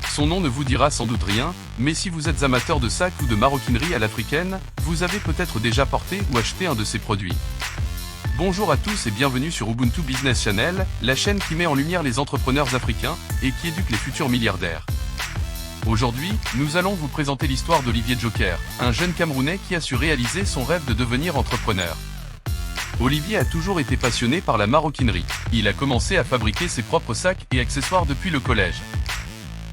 Son nom ne vous dira sans doute rien, mais si vous êtes amateur de sacs ou de maroquinerie à l'africaine, vous avez peut-être déjà porté ou acheté un de ces produits. Bonjour à tous et bienvenue sur Ubuntu Business Channel, la chaîne qui met en lumière les entrepreneurs africains et qui éduque les futurs milliardaires. Aujourd'hui, nous allons vous présenter l'histoire d'Olivier Joker, un jeune Camerounais qui a su réaliser son rêve de devenir entrepreneur. Olivier a toujours été passionné par la maroquinerie. Il a commencé à fabriquer ses propres sacs et accessoires depuis le collège.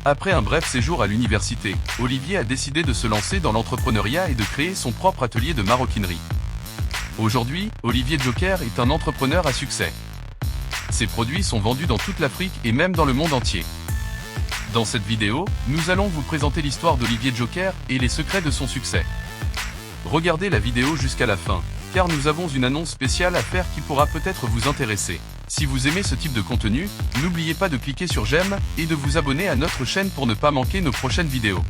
Après un bref séjour à l'université, Olivier a décidé de se lancer dans l'entrepreneuriat et de créer son propre atelier de maroquinerie. Aujourd'hui, Olivier Joker est un entrepreneur à succès. Ses produits sont vendus dans toute l'Afrique et même dans le monde entier. Dans cette vidéo, nous allons vous présenter l'histoire d'Olivier Joker et les secrets de son succès. Regardez la vidéo jusqu'à la fin, car nous avons une annonce spéciale à faire qui pourra peut-être vous intéresser. Si vous aimez ce type de contenu, n'oubliez pas de cliquer sur j'aime et de vous abonner à notre chaîne pour ne pas manquer nos prochaines vidéos.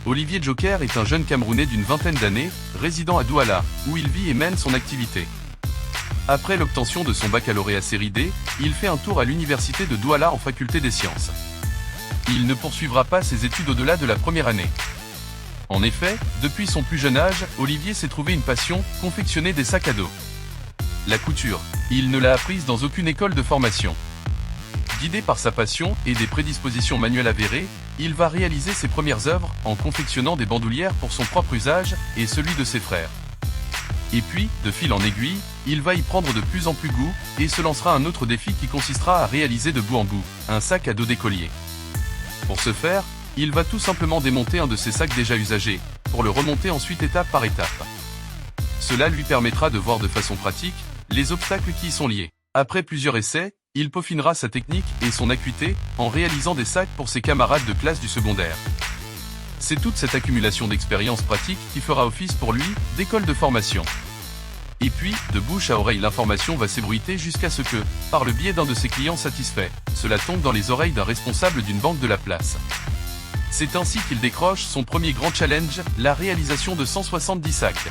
Olivier Joker est un jeune Camerounais d'une vingtaine d'années, résidant à Douala, où il vit et mène son activité. Après l'obtention de son baccalauréat série D, il fait un tour à l'université de Douala en faculté des sciences. Il ne poursuivra pas ses études au-delà de la première année. En effet, depuis son plus jeune âge, Olivier s'est trouvé une passion, confectionner des sacs à dos. La couture, il ne l'a apprise dans aucune école de formation. Guidé par sa passion et des prédispositions manuelles avérées, il va réaliser ses premières œuvres en confectionnant des bandoulières pour son propre usage et celui de ses frères. Et puis, de fil en aiguille, il va y prendre de plus en plus goût et se lancera un autre défi qui consistera à réaliser de bout en bout un sac à dos d'écolier. Pour ce faire, il va tout simplement démonter un de ses sacs déjà usagés, pour le remonter ensuite étape par étape. Cela lui permettra de voir de façon pratique les obstacles qui y sont liés. Après plusieurs essais, il peaufinera sa technique et son acuité en réalisant des sacs pour ses camarades de classe du secondaire. C'est toute cette accumulation d'expériences pratiques qui fera office pour lui d'école de formation. Et puis, de bouche à oreille, l'information va s'ébruiter jusqu'à ce que, par le biais d'un de ses clients satisfaits, cela tombe dans les oreilles d'un responsable d'une banque de la place. C'est ainsi qu'il décroche son premier grand challenge, la réalisation de 170 sacs.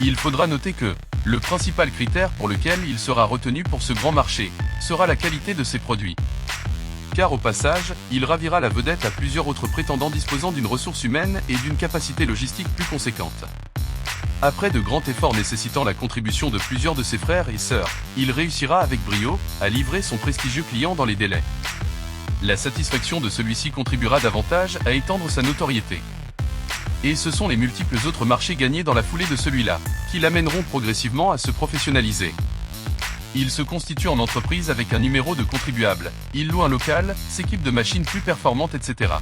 Il faudra noter que le principal critère pour lequel il sera retenu pour ce grand marché sera la qualité de ses produits. Car au passage, il ravira la vedette à plusieurs autres prétendants disposant d'une ressource humaine et d'une capacité logistique plus conséquente. Après de grands efforts nécessitant la contribution de plusieurs de ses frères et sœurs, il réussira avec brio à livrer son prestigieux client dans les délais. La satisfaction de celui-ci contribuera davantage à étendre sa notoriété. Et ce sont les multiples autres marchés gagnés dans la foulée de celui-là, qui l'amèneront progressivement à se professionnaliser. Il se constitue en entreprise avec un numéro de contribuable, il loue un local, s'équipe de machines plus performantes, etc.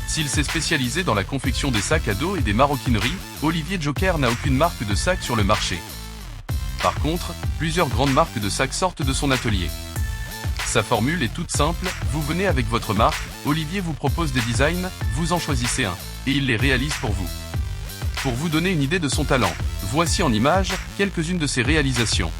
S'il s'est spécialisé dans la confection des sacs à dos et des maroquineries, Olivier Joker n'a aucune marque de sac sur le marché. Par contre, plusieurs grandes marques de sacs sortent de son atelier. Sa formule est toute simple, vous venez avec votre marque, Olivier vous propose des designs, vous en choisissez un, et il les réalise pour vous. Pour vous donner une idée de son talent, voici en images quelques-unes de ses réalisations.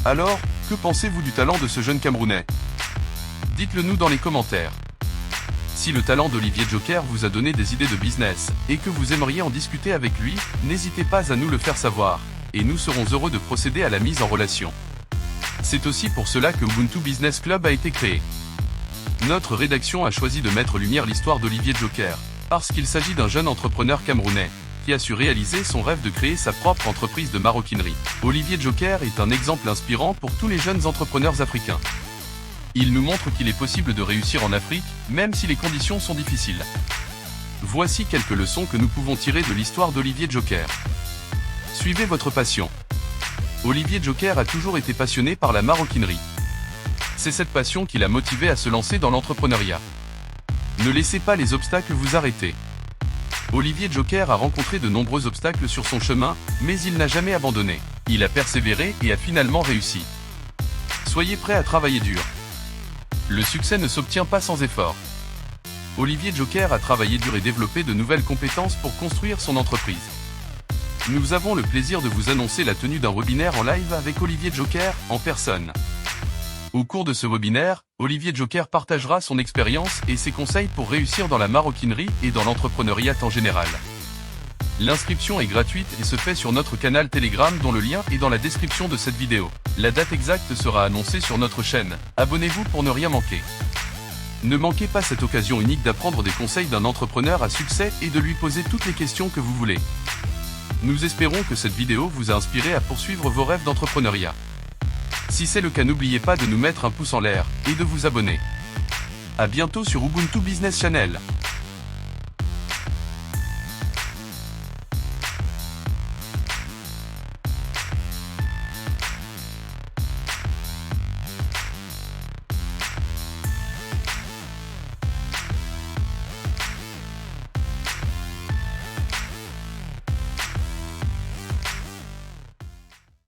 Alors, que pensez-vous du talent de ce jeune Camerounais? Dites-le nous dans les commentaires. Si le talent d'Olivier Joker vous a donné des idées de business, et que vous aimeriez en discuter avec lui, n'hésitez pas à nous le faire savoir, et nous serons heureux de procéder à la mise en relation. C'est aussi pour cela que Ubuntu Business Club a été créé. Notre rédaction a choisi de mettre en lumière l'histoire d'Olivier Joker, parce qu'il s'agit d'un jeune entrepreneur camerounais, qui a su réaliser son rêve de créer sa propre entreprise de maroquinerie. Olivier Joker est un exemple inspirant pour tous les jeunes entrepreneurs africains. Il nous montre qu'il est possible de réussir en Afrique, même si les conditions sont difficiles. Voici quelques leçons que nous pouvons tirer de l'histoire d'Olivier Joker. Suivez votre passion. Olivier Joker a toujours été passionné par la maroquinerie. C'est cette passion qui l'a motivé à se lancer dans l'entrepreneuriat. Ne laissez pas les obstacles vous arrêter. Olivier Joker a rencontré de nombreux obstacles sur son chemin, mais il n'a jamais abandonné. Il a persévéré et a finalement réussi. Soyez prêts à travailler dur. Le succès ne s'obtient pas sans effort. Olivier Joker a travaillé dur et développé de nouvelles compétences pour construire son entreprise. Nous avons le plaisir de vous annoncer la tenue d'un webinaire en live avec Olivier Joker, en personne. Au cours de ce webinaire, Olivier Joker partagera son expérience et ses conseils pour réussir dans la maroquinerie et dans l'entrepreneuriat en général. L'inscription est gratuite et se fait sur notre canal Telegram dont le lien est dans la description de cette vidéo. La date exacte sera annoncée sur notre chaîne. Abonnez-vous pour ne rien manquer. Ne manquez pas cette occasion unique d'apprendre des conseils d'un entrepreneur à succès et de lui poser toutes les questions que vous voulez. Nous espérons que cette vidéo vous a inspiré à poursuivre vos rêves d'entrepreneuriat. Si c'est le cas, n'oubliez pas de nous mettre un pouce en l'air et de vous abonner. À bientôt sur Ubuntu Business Channel.